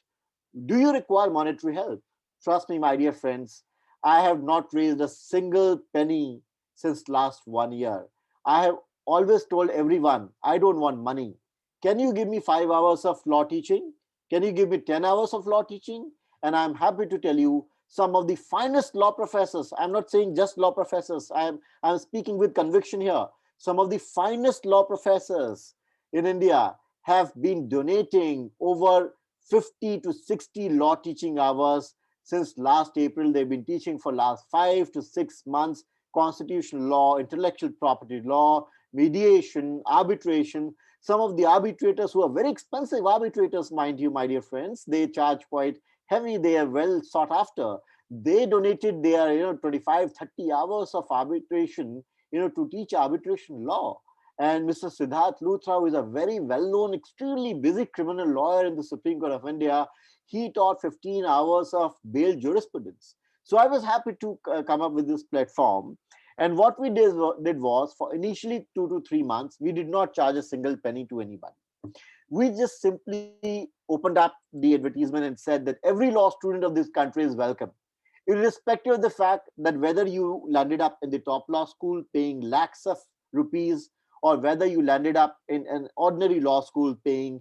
Do you require monetary help? Trust me, my dear friends, I have not raised a single penny since last 1 year. I have always told everyone, I don't want money. Can you give me 5 hours of law teaching? Can you give me 10 hours of law teaching? And I'm happy to tell you, some of the finest law professors, I'm not saying just law professors, I'm speaking with conviction here, some of the finest law professors in India have been donating over 50 to 60 law teaching hours since last April. They've been teaching for last 5 to 6 months, constitutional law, intellectual property law, mediation, arbitration. Some of the arbitrators, who are very expensive arbitrators, mind you, my dear friends, they charge quite heavy, they are well sought after. They donated their 25, 30 hours of arbitration to teach arbitration law. And Mr. Siddharth Luthra, who is a very well-known, extremely busy criminal lawyer in the Supreme Court of India, he taught 15 hours of bail jurisprudence. So I was happy to come up with this platform. And what we did was, for initially 2 to 3 months, we did not charge a single penny to anybody. We just simply opened up the advertisement and said that every law student of this country is welcome, irrespective of the fact that whether you landed up in the top law school paying lakhs of rupees, or whether you landed up in an ordinary law school paying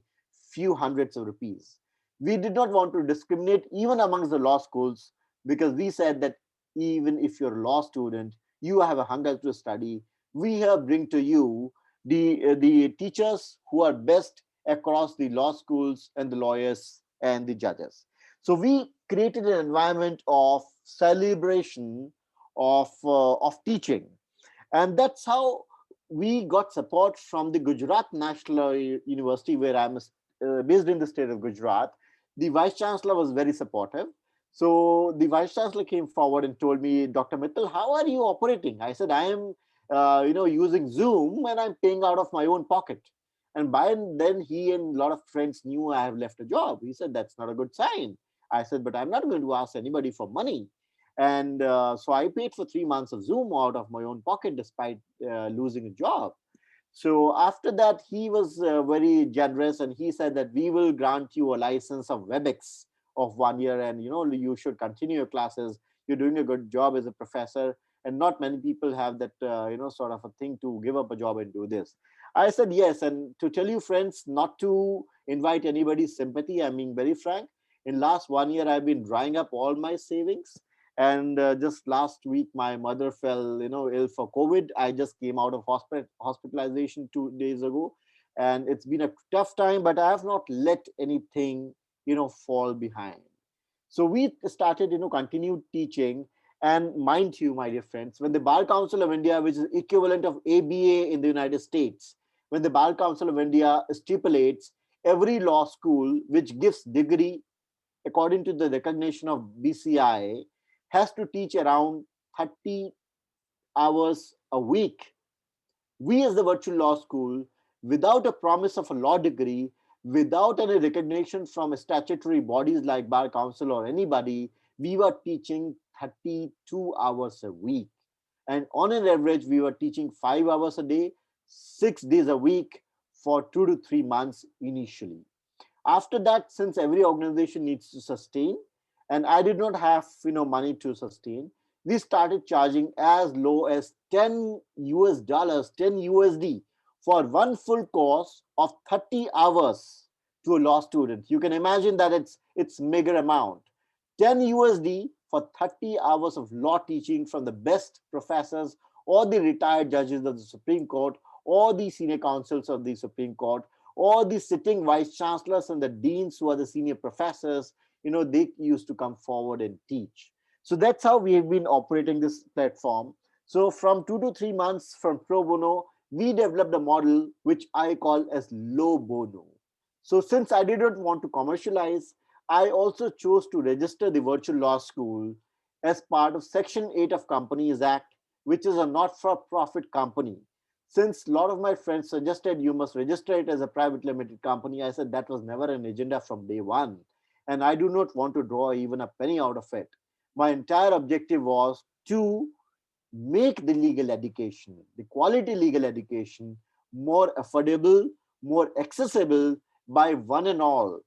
few hundreds of rupees. We did not want to discriminate even amongst the law schools, because we said that even if you're a law student, you have a hunger to study, we here bring to you the teachers who are best across the law schools and the lawyers and the judges. So we created an environment of celebration of teaching. And that's how we got support from the Gujarat National University, where I'm based in the state of Gujarat. The Vice Chancellor was very supportive. So the Vice Chancellor came forward and told me, Dr. Mittal, how are you operating? I said, I am using Zoom and I'm paying out of my own pocket. And by then he and a lot of friends knew I have left a job. He said, that's not a good sign. I said, but I'm not going to ask anybody for money. And so I paid for 3 months of Zoom out of my own pocket, despite losing a job. So after that, he was very generous, and he said that we will grant you a license of WebEx of 1 year, and you should continue your classes. You're doing a good job as a professor, and not many people have that sort of a thing to give up a job and do this. I said yes, and to tell you, friends, not to invite anybody's sympathy, I'm being very frank. In last 1 year, I've been drying up all my savings. And just last week, my mother fell, ill for COVID. I just came out of hospitalization 2 days ago, and it's been a tough time. But I have not let anything, fall behind. So we started, continued teaching. And mind you, my dear friends, when the Bar Council of India, which is equivalent of ABA in the United States, when the Bar Council of India stipulates every law school which gives degree according to the recognition of BCI has to teach around 30 hours a week. We as the virtual law school, without a promise of a law degree, without any recognition from statutory bodies like Bar Council or anybody, we were teaching 32 hours a week. And on an average, we were teaching 5 hours a day, 6 days a week for 2 to 3 months initially. After that, since every organization needs to sustain, and I did not have money to sustain, we started charging as low as $10 US, 10 USD for one full course of 30 hours to a law student. You can imagine that it's meager amount. 10 USD for 30 hours of law teaching from the best professors or the retired judges of the Supreme Court or the senior counsels of the Supreme Court or the sitting vice chancellors and the deans who are the senior professors. They used to come forward and teach. So that's how we have been operating this platform. So from 2 to 3 months from pro bono, we developed a model which I call as low bono. So since I did not want to commercialize, I also chose to register the virtual law school as part of Section 8 of Companies Act, which is a not-for-profit company. Since a lot of my friends suggested you must register it as a private limited company, I said that was never an agenda from day one. And I do not want to draw even a penny out of it. My entire objective was to make the legal education, the quality legal education, more affordable, more accessible by one and all,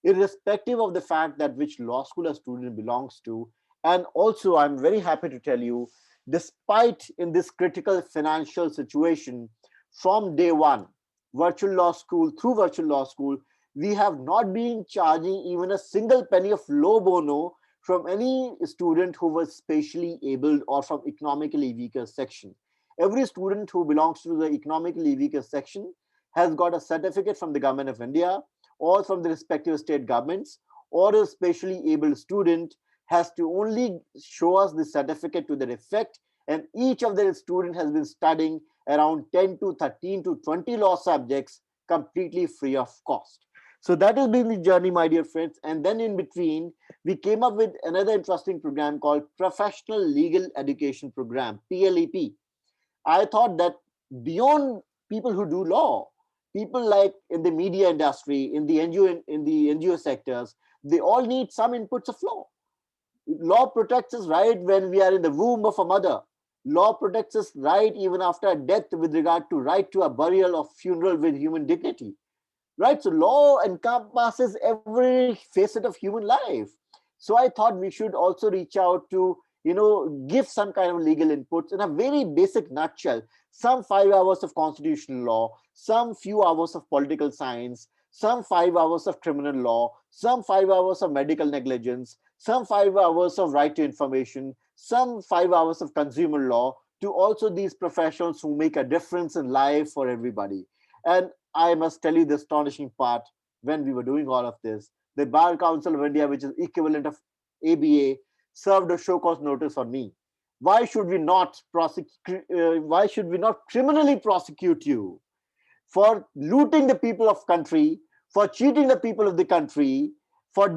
irrespective of the fact that which law school a student belongs to. And also, I'm very happy to tell you, despite in this critical financial situation, from day one, virtual law school, through virtual law school, we have not been charging even a single penny of low bono from any student who was spatially abled or from economically weaker section. Every student who belongs to the economically weaker section has got a certificate from the government of India or from the respective state governments, or a spatially abled student has to only show us the certificate to that effect. And each of the student has been studying around 10 to 13 to 20 law subjects completely free of cost. So that has been the journey, my dear friends. And then in between, we came up with another interesting program called Professional Legal Education Program, PLEP. I thought that beyond people who do law, people like in the media industry, in the NGO sectors, they all need some inputs of law. Law protects us right when we are in the womb of a mother. Law protects us right even after death with regard to right to a burial or funeral with human dignity. Right? So law encompasses every facet of human life. So I thought we should also reach out to, give some kind of legal inputs in a very basic nutshell. Some 5 hours of constitutional law, some few hours of political science, some 5 hours of criminal law, some 5 hours of medical negligence, some 5 hours of right to information, some 5 hours of consumer law, to also these professionals who make a difference in life for everybody. And I must tell you the astonishing part, when we were doing all of this, the Bar Council of India, which is equivalent of ABA, served a show cause notice on me. why should we not prosecute? Why should we not criminally prosecute you for looting the people of country, for cheating the people of the country, for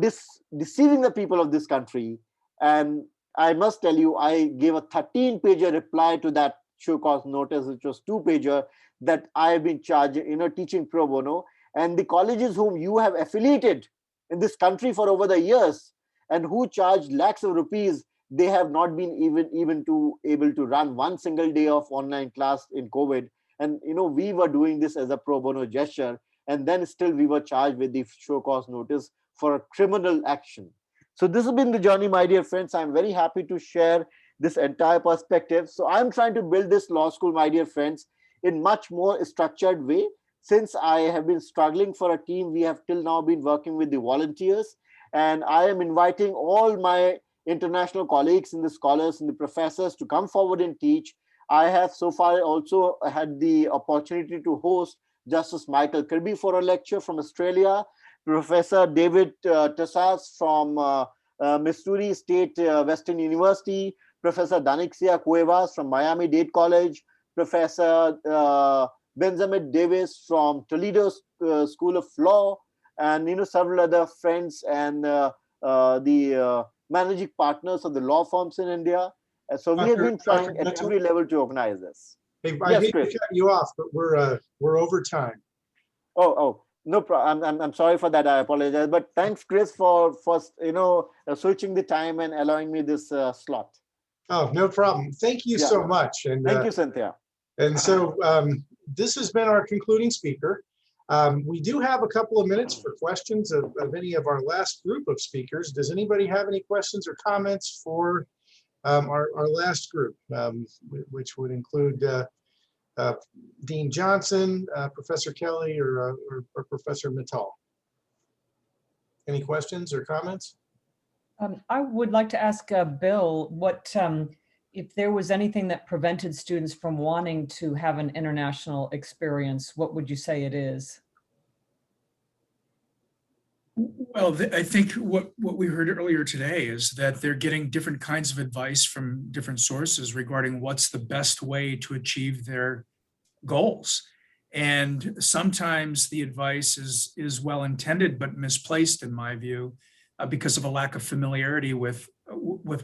deceiving the people of this country? And I must tell you, I gave a 13-pager reply to that show cause notice, which was 2-pager, that I have been charging, teaching pro bono. And the colleges whom you have affiliated in this country for over the years and who charge lakhs of rupees, they have not been even able to run one single day of online class in COVID. And we were doing this as a pro bono gesture, and then still we were charged with the show cause notice for a criminal action. So this has been the journey, my dear friends. I'm very happy to share this entire perspective. So I'm trying to build this law school, my dear friends, in much more structured way. Since I have been struggling for a team, we have till now been working with the volunteers, and I am inviting all my international colleagues and the scholars and the professors to come forward and teach. I have so far also had the opportunity to host Justice Michael Kirby for a lecture from Australia, Professor David Tassas from Missouri State Western University, Professor Danixia Cuevas from Miami-Dade College, Professor Benjamin Davis from Toledo School of Law, and several other friends and the managing partners of the law firms in India. So we have been trying at every level to organize this. Hey, I hate to cut you off, but we're over time. Oh, no problem. I'm sorry for that. I apologize. But thanks, Chris, for switching the time and allowing me this slot. Oh, no problem. Thank you so much. And thank you, Cynthia. And so this has been our concluding speaker. We do have a couple of minutes for questions of any of our last group of speakers. Does anybody have any questions or comments for our last group, which would include Dean Johnson, Professor Kelley, or Professor Mittal? Any questions or comments? I would like to ask Bill, what if there was anything that prevented students from wanting to have an international experience, what would you say it is? Well, I think what we heard earlier today is that they're getting different kinds of advice from different sources regarding what's the best way to achieve their goals. And sometimes the advice is well-intended, but misplaced in my view, because of a lack of familiarity with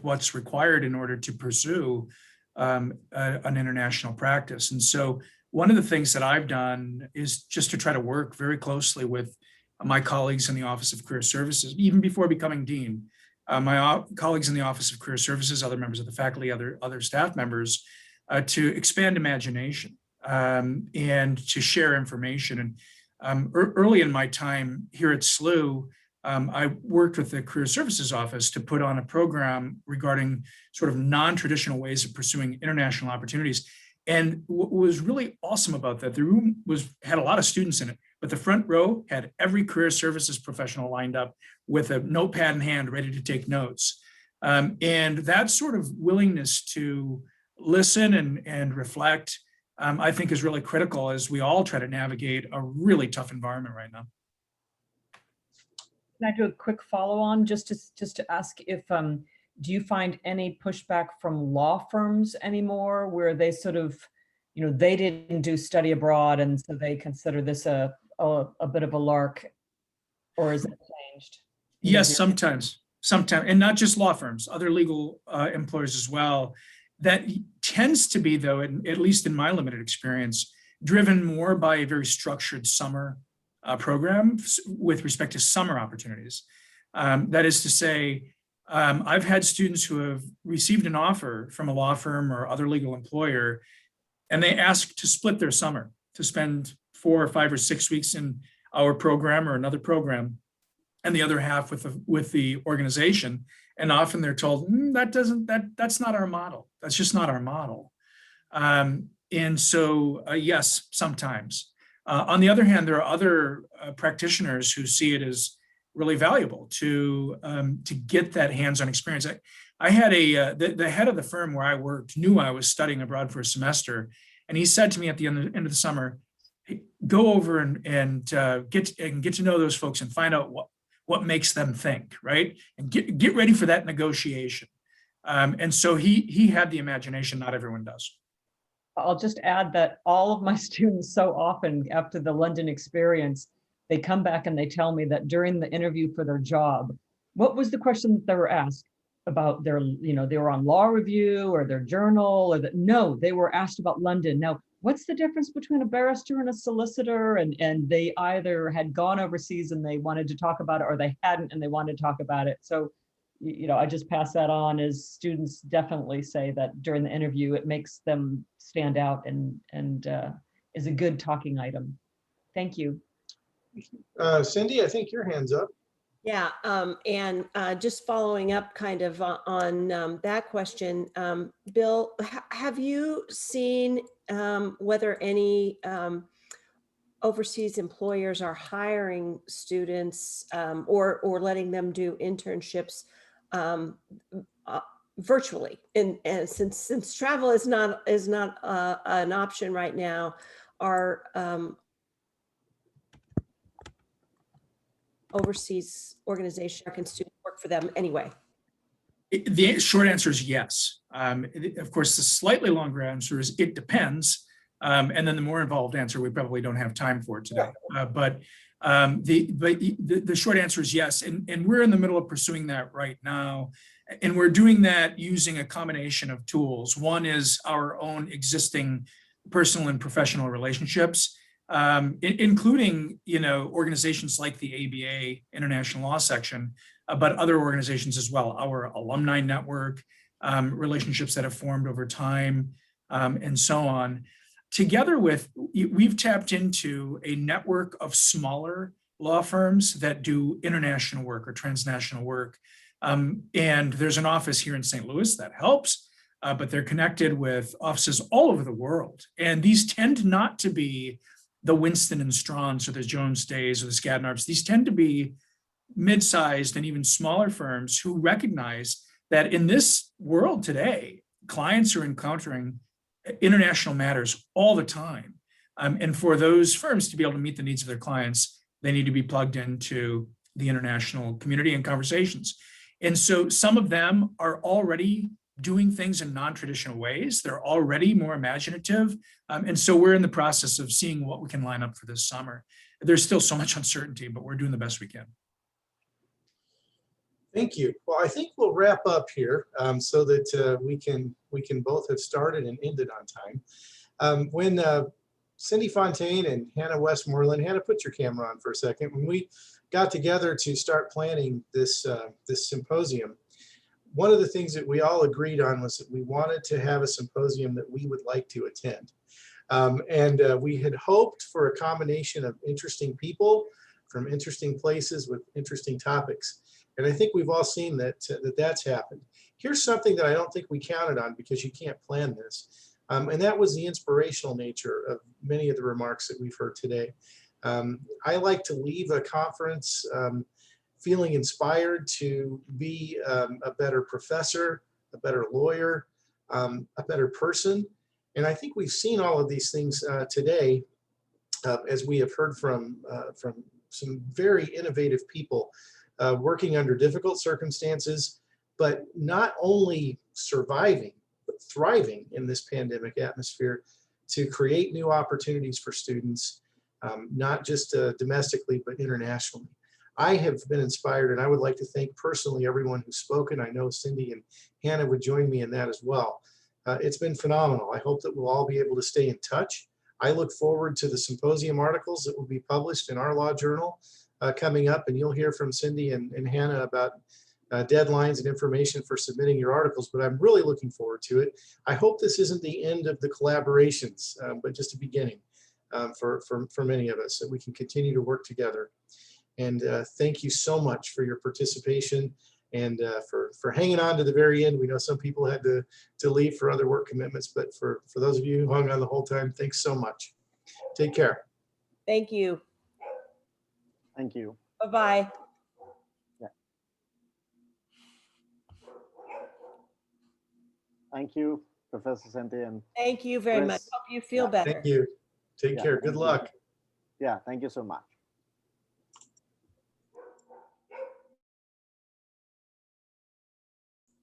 what's required in order to pursue an international practice. And so one of the things that I've done is just to try to work very closely with my colleagues in the Office of Career Services, even before becoming dean, my colleagues in the Office of Career Services, other members of the faculty, other staff members, to expand imagination and to share information. And early in my time here at SLU, I worked with the Career Services Office to put on a program regarding sort of non-traditional ways of pursuing international opportunities. And what was really awesome about that, the room had a lot of students in it, but the front row had every career services professional lined up with a notepad in hand, ready to take notes. And that sort of willingness to listen and reflect, I think is really critical as we all try to navigate a really tough environment right now. Can I do a quick follow-on just to ask if, do you find any pushback from law firms anymore where they sort of, they didn't do study abroad and so they consider this a bit of a lark, or is it changed? Yes, sometimes, and not just law firms, other legal employers as well. That tends to be, though, at least in my limited experience, driven more by a very structured summer program with respect to summer opportunities. That is to say, I've had students who have received an offer from a law firm or other legal employer, and they ask to split their summer, to spend 4 or 5 or 6 weeks in our program or another program, and the other half with the organization. And often they're told, that's not our model. That's just not our model. And so, yes, sometimes. On the other hand, there are other practitioners who see it as really valuable to get that hands-on experience. I had the head of the firm where I worked knew I was studying abroad for a semester, and he said to me at the end of the summer, hey, go over and get to know those folks and find out what makes them think, right? And get ready for that negotiation. And so he had the imagination, not everyone does. I'll just add that all of my students so often after the London experience, they come back and they tell me that during the interview for their job, what was the question that they were asked about their, they were on law review or their journal no, they were asked about London. Now, what's the difference between a barrister and a solicitor? And they either had gone overseas and they wanted to talk about it, or they hadn't and they wanted to talk about it. So, I just pass that on, as students definitely say that during the interview, it makes them stand out and is a good talking item. Thank you. Cindy, I think your hand's up. Yeah, and just following up kind of on that question, Bill, have you seen whether any overseas employers are hiring students or letting them do internships virtually? And since travel is not an option right now, are overseas organization, can students work for them anyway? The short answer is yes. Of course, the slightly longer answer is it depends. And then the more involved answer, we probably don't have time for today. But the short answer is yes. And we're in the middle of pursuing that right now. And we're doing that using a combination of tools. One is our own existing personal and professional relationships, including, organizations like the ABA, International Law Section, but other organizations as well, our alumni network, relationships that have formed over time, and so on. Together with, we've tapped into a network of smaller law firms that do international work or transnational work. And there's an office here in St. Louis that helps, but they're connected with offices all over the world. And these tend not to be the Winston and Strauns or the Jones Days or the Skadden-Arps. These tend to be mid-sized and even smaller firms who recognize that in this world today, clients are encountering international matters all the time. And for those firms to be able to meet the needs of their clients, they need to be plugged into the international community and conversations. And so some of them are already doing things in non-traditional ways. They're already more imaginative. And so we're in the process of seeing what we can line up for this summer. There's still so much uncertainty, but we're doing the best we can. Thank you. Well, I think we'll wrap up here so that we can both have started and ended on time. When Cynthia Fountaine and Hannah Westmoreland, Hannah, put your camera on for a second. When we got together to start planning this symposium, one of the things that we all agreed on was that we wanted to have a symposium that we would like to attend. And we had hoped for a combination of interesting people from interesting places with interesting topics. And I think we've all seen that that's happened. Here's something that I don't think we counted on because you can't plan this. And that was the inspirational nature of many of the remarks that we've heard today. I like to leave a conference feeling inspired to be a better professor, a better lawyer, a better person. And I think we've seen all of these things today as we have heard from some very innovative people working under difficult circumstances, but not only surviving, but thriving in this pandemic atmosphere to create new opportunities for students, not just domestically, but internationally. I have been inspired, and I would like to thank personally everyone who's spoken. I know Cindy and Hannah would join me in that as well. It's been phenomenal. I hope that we'll all be able to stay in touch. I look forward to the symposium articles that will be published in our law journal coming up, and you'll hear from Cindy and Hannah about deadlines and information for submitting your articles, but I'm really looking forward to it. I hope this isn't the end of the collaborations, but just a beginning for many of us, that we can continue to work together. And thank you so much for your participation and for hanging on to the very end. We know some people had to leave for other work commitments, but for those of you who hung on the whole time, thanks so much. Take care. Thank you. Thank you. Bye-bye. Yeah. Thank you, Professor Cynthia. And Thank you very Chris. much. Hope you feel better. Thank you. Take care. Good luck. Yeah, thank you so much.